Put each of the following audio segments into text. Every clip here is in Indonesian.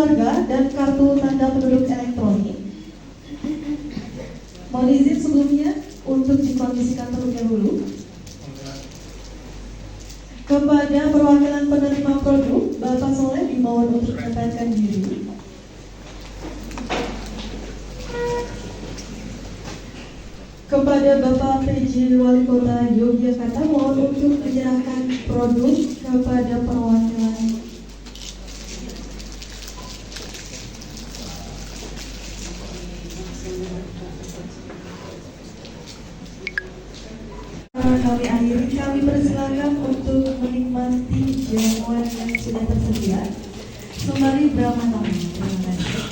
keluarga dan kartu tanda penduduk elektronik. Mohon izin sebelumnya untuk dikondisikan terlebih dahulu. Kepada perwakilan penerima produk, Bapak Soleh dimohon untuk menempatkan diri. Kepada Bapak PJ Wali Kota Yogyakarta, mohon untuk menyerahkan produk kepada perwakilan. Kami akhiri, kami persilakan untuk menikmati jamuan yang sudah tersedia. Sembari beramai-ramai. Terima kasih.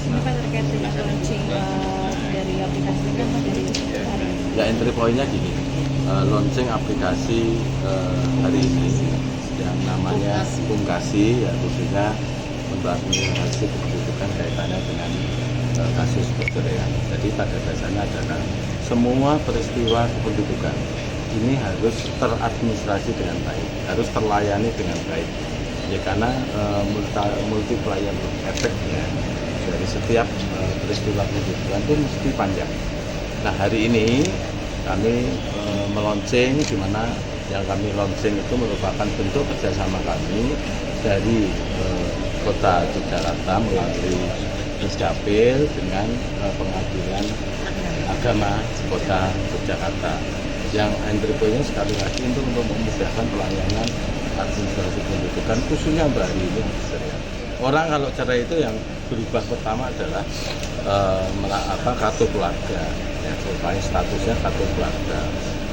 Apa terkait dengan launching dari aplikasi ini apa dari hari ini? Ya, entry point-nya gini, launching aplikasi hari ini yang namanya Pungkasi, ya khususnya untuk administrasi kependudukan kaitannya dengan kasus perceraian. Jadi pada dasarnya adalah semua peristiwa kependudukan ini harus teradministrasi dengan baik, harus terlayani dengan baik. Ya karena multiplier efeknya dari setiap peristiwa kependudukan itu mesti panjang. Nah, hari ini kami meluncing, di mana yang kami launching itu merupakan bentuk kerjasama kami dari Kota Yogyakarta melalui Dukcapil dengan Pengadilan Agama Kota Yogyakarta. Yang entry point-nya sekali lagi untuk memudahkan pelayanan administrasi kependudukan khususnya hari ini. Orang kalau cerai itu yang berubah pertama adalah kartu keluarga, ya, supaya statusnya kartu keluarga.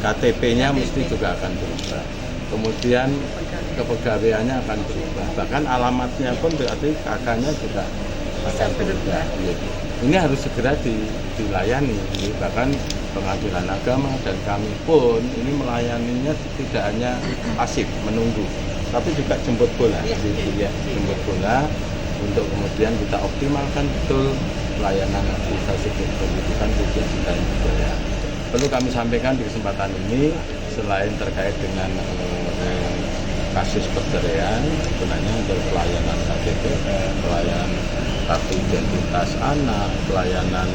KTP-nya mesti juga akan berubah. Kemudian kepegawaiannya akan berubah. Bahkan alamatnya pun berarti kakaknya juga akan berubah. Ini harus segera dilayani. Bahkan Pengadilan Agama dan kami pun ini melayaninya tidak hanya pasif menunggu, tapi juga jemput bola, jemput bola untuk kemudian kita optimalkan betul pelayanan administrasi kependudukan khusus dan budaya. Perlu kami sampaikan di kesempatan ini, selain terkait dengan kasus perceraian, sebenarnya untuk pelayanan KTP, pelayanan kartu identitas anak, pelayanan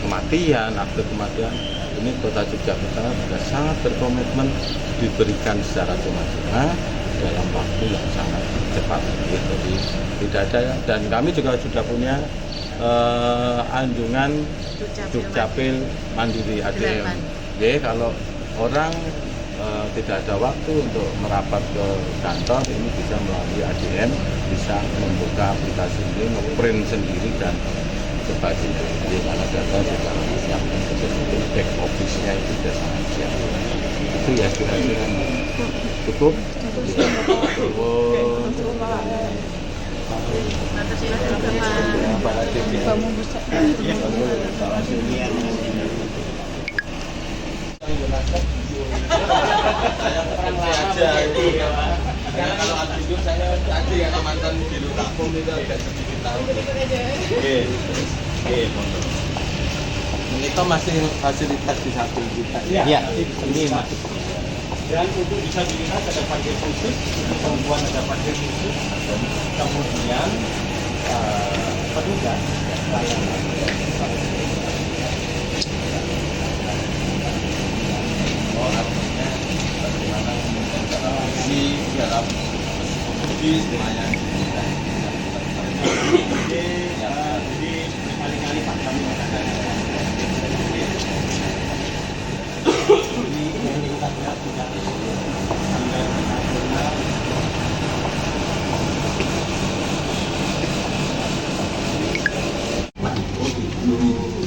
kematian, akte kematian, ini Kota Yogyakarta sudah sangat berkomitmen diberikan secara cuma-cuma dalam waktu yang sangat cepat. Jadi tidak ada, dan kami juga sudah punya anjungan Dukcapil Mandiri ADM. Jadi kalau orang tidak ada waktu untuk merapat ke kantor, ini bisa melalui ADM, bisa membuka aplikasi ini, ngeprint sendiri dan sebagai jadi mana data juga siapkan seperti back office-nya itu sudah sangat siap. Itu ya kira-kira cukup. Karena kalau ada jujur saya tadi yang mantan di Lutapum itu agak sedikit tahu. Itu masih fasilitas disabilitas. Iya, ini masuk. Dan untuk bisa dilihat ada parkir khusus, untuk perempuan ada parkir khusus, kemudian petugas layanan. Artinya bagaimana interaksi dalam bis melayani. Jadi berkali-kali Pak kami mengatakan ini yang kita lihat tidak sampai nasional.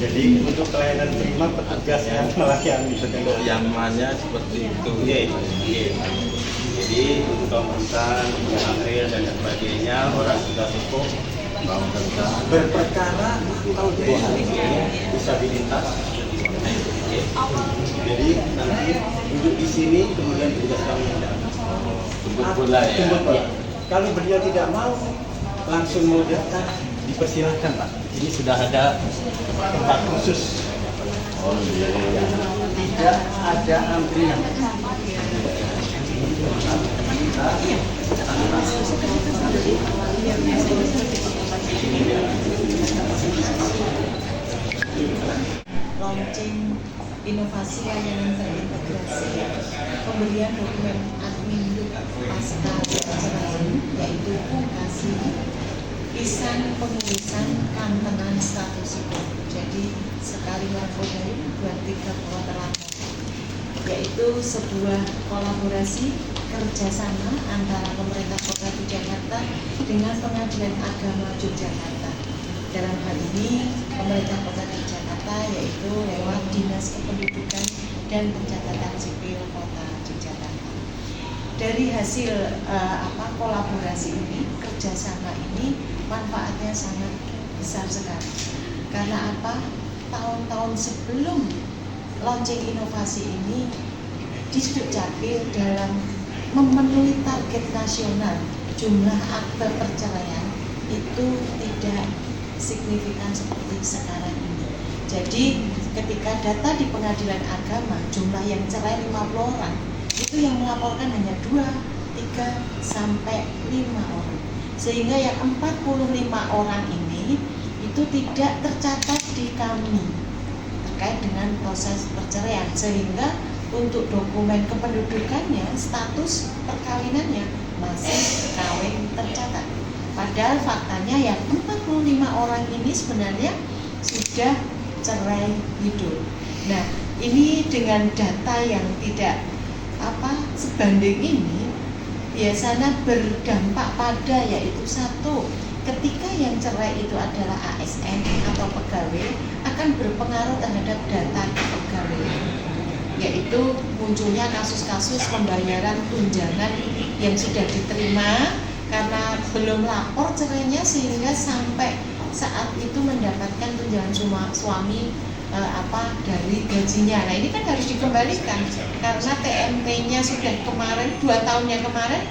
Jadi untuk pelayanan prima petugas yang melayani Untuk yang mana seperti itu. Jadi untuk pemeriksaan, mengambil dan sebagainya orang sudah cukup berperkara atau disabilitas. Jadi nanti duduk di sini kemudian tugas kami Jemput bola ya. jemput bola. Kalau beliau tidak mau langsung mau daftar, dipersilakan Pak. Ini sudah ada tempat khusus. Oh iya. ada antrian. Launching inovasi layanan terintegrasi pemberian dokumen admin pasca perceraian, yaitu pungkasi pisan pengurusan kantenan status itu. Jadi sekali melakukan dua tiga bulan terlambat, yaitu sebuah kolaborasi kerjasama antara pemerintah Kota Jakarta dengan Pengadilan Agama Yogyakarta. Dalam hal ini pemerintah Kota Jakarta yaitu lewat Dinas Kependudukan dan Pencatatan Sipil Kota Yogyakarta. Dari hasil kolaborasi ini, kerjasama ini manfaatnya sangat besar sekali. Karena apa? Tahun-tahun sebelum launching inovasi ini, Distrik Capil dalam memenuhi target nasional jumlah akte perceraian itu tidak signifikan seperti sekarang ini. Jadi ketika data di Pengadilan Agama jumlah yang cerai 50 orang, itu yang melaporkan hanya 2, 3, sampai 5 orang. Sehingga yang 45 orang ini itu tidak tercatat di kami terkait dengan proses perceraian, sehingga untuk dokumen kependudukannya, status perkawinannya masih kawin tercatat. Padahal faktanya yang 45 orang ini sebenarnya sudah cerai hidup. Nah, ini dengan data yang tidak sebanding ini biasanya berdampak pada yaitu satu, ketika yang cerai itu adalah ASN atau pegawai akan berpengaruh terhadap data pegawai, yaitu munculnya kasus-kasus pembayaran tunjangan yang sudah diterima karena belum lapor cerainya sehingga sampai saat itu mendapatkan tunjangan suami dari gajinya. Nah, ini kan harus dikembalikan karena TMP-nya sudah kemarin 2 tahunnya kemarin,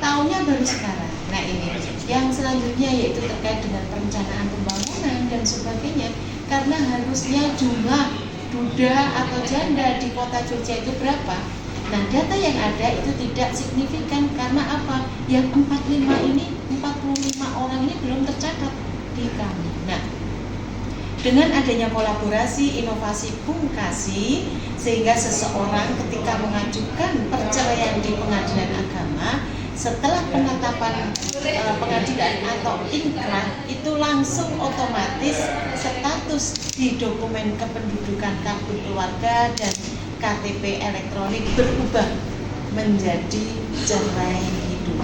tahunnya baru sekarang. Nah, ini yang selanjutnya yaitu terkait dengan perencanaan pembangunan dan sebagainya, karena harusnya jumlah duda atau janda di Kota Jogja itu berapa. Nah, data yang ada itu tidak signifikan karena apa? Yang 45 orang ini belum tercatat di kami. Nah, dengan adanya kolaborasi inovasi pungkasi, sehingga seseorang ketika mengajukan perceraian di Pengadilan Agama, setelah penetapan pengadilan atau inkrah itu langsung otomatis status di dokumen kependudukan kartu keluarga dan KTP elektronik berubah menjadi cerai hidup,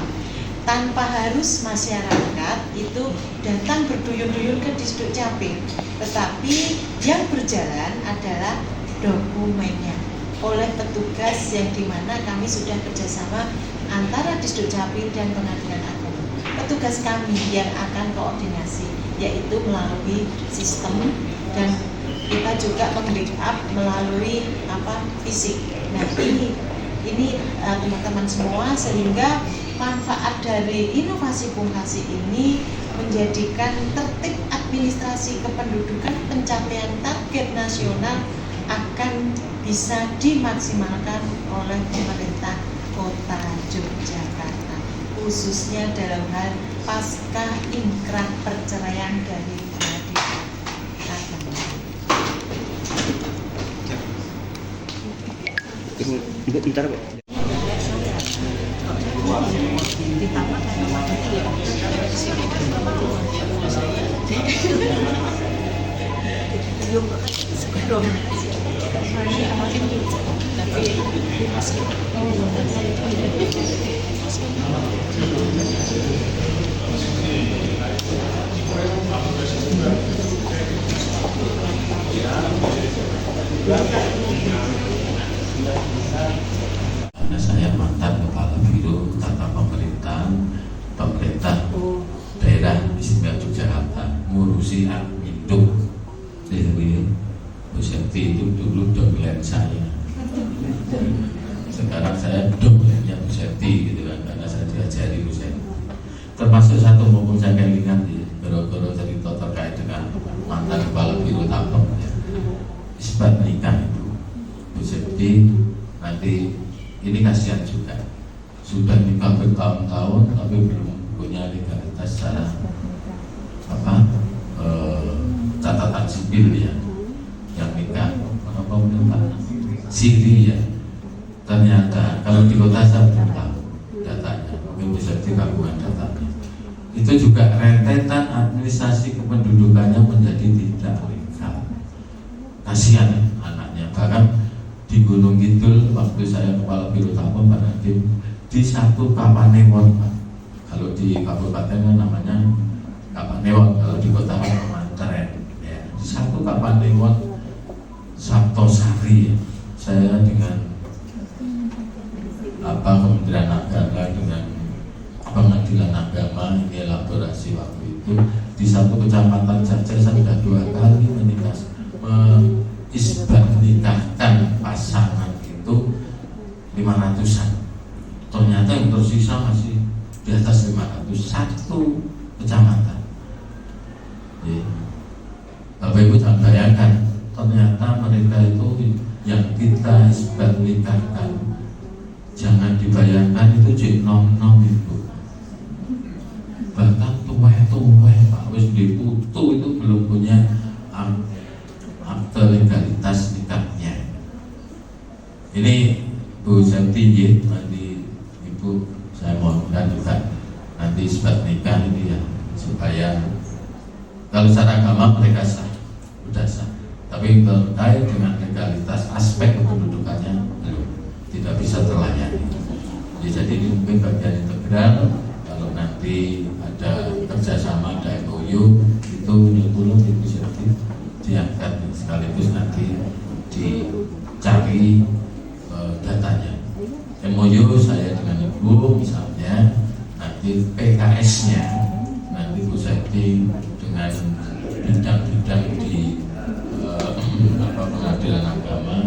tanpa harus masyarakat itu datang berduyun-duyun ke Distrik Capil, tetapi yang berjalan adalah dokumennya oleh petugas yang dimana kami sudah kerjasama antara Distrik Capil dan Pengadilan Agama. Petugas kami yang akan koordinasi yaitu melalui sistem, dan kita juga membackup melalui fisik. Nah, ini teman-teman semua, sehingga manfaat dari inovasi pungkasi ini menjadikan tertib administrasi kependudukan pencapaian target nasional akan bisa dimaksimalkan oleh pemerintah Kota Yogyakarta, khususnya dalam hal pasca inkrah perceraian dari Pengadilan Agama. Bentar, Bu. Karena saya mantan kepala biro tata pemerintahan daerah istimewa Yogyakarta, ngurusi Adminduk. Bu Septi itu dulu dominan saya. Sekarang saya dominannya Bu Septi gitu kan, karena saya diajari Bu Septi. Termasuk satu momen saya ingat ya, gara-gara cerita terkait dengan mantan kepala biro Tapem ya. Isbat nikah itu Bu Septi Jadi nanti ini kasihan juga, sudah nikah bertahun-tahun tapi belum punya legalitas secara catatan sipil ya, yang nikah siri ya. Ternyata kalau di kota saya belum tahu datanya, mungkin bisa digabungan datanya. Itu juga rentetan administrasi kependudukannya menjadi tidak legal. Kasihan anaknya. Bahkan di Gunung Kidul waktu saya kepala biro tamu Pak Nadiem, di satu Kapanewon Pak. Kalau di kabupaten kan namanya Kapanewon, kalau di kota Manteren ya. Di satu Kapanewon Sabtosari ya. Saya dengan Kementerian Agama dengan Pengadilan Agama ini elaborasi waktu itu di satu kecamatan saja saya sudah 2 kali isbat menikahkan pasangan itu 500-an. Ternyata yang tersisa masih di atas 500, satu kecamatan. Bapak Ibu jangan bayangkan, ternyata mereka itu yang kita isbat menikahkan, jangan dibayangkan itu cek nom-nom itu. Bahkan tuwe Pak, wis diputu itu belum punya akte legalitas nikahnya. Ini Bu Santi, nanti Ibu saya mohonkan juga nanti isbat nikah ini ya, supaya kalau secara agama mereka sah, sudah sah. Tapi terkait dengan legalitas aspek kependudukannya belum, tidak bisa terlayani. Jadi ini mungkin bagian integral. Kalau nanti ada kerjasama, ada MOU itu nyutul bisa diangkat sekaligus nanti dicari datanya. MOU saya dengan Ibu misalnya, nanti PKS-nya nanti Bu Sekti dengan bidang-bidang di Pengadilan Agama,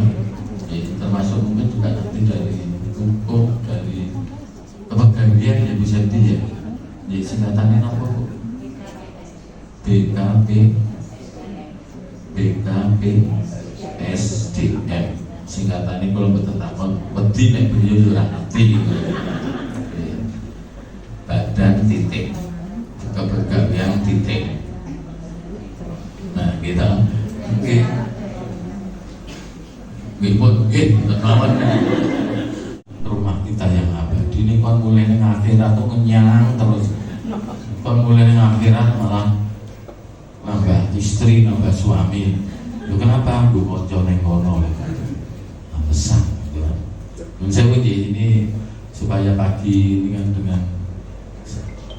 termasuk mungkin juga nanti dari hukum, dari kepegawaian ya Bu Sekti ya. Jadi singkatannya apa Bu? BKPSDM. Singkatannya kalau betul takon wedi nek beliau ora ngerti. Badan titik kepegawaian titik. Nah kita mungkin terlawan rumah kita yang abadi ini kon mulai nang akhirat tuh ngenyang terus. Kon mulai nang akhirat malah nambah istri, nambah suami. Lu kenapa gue konco neng kono pesan gitu kan. Saya ini supaya pagi dengan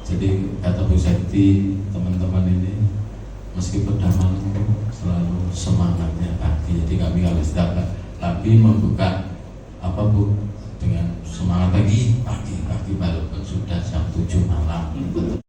jadi kata Bu Sekti, teman-teman ini meski perdaman selalu semangatnya pagi. Jadi kami harus dapat tapi membuka apa Bu dengan semangat pagi walaupun sudah jam 7 malam.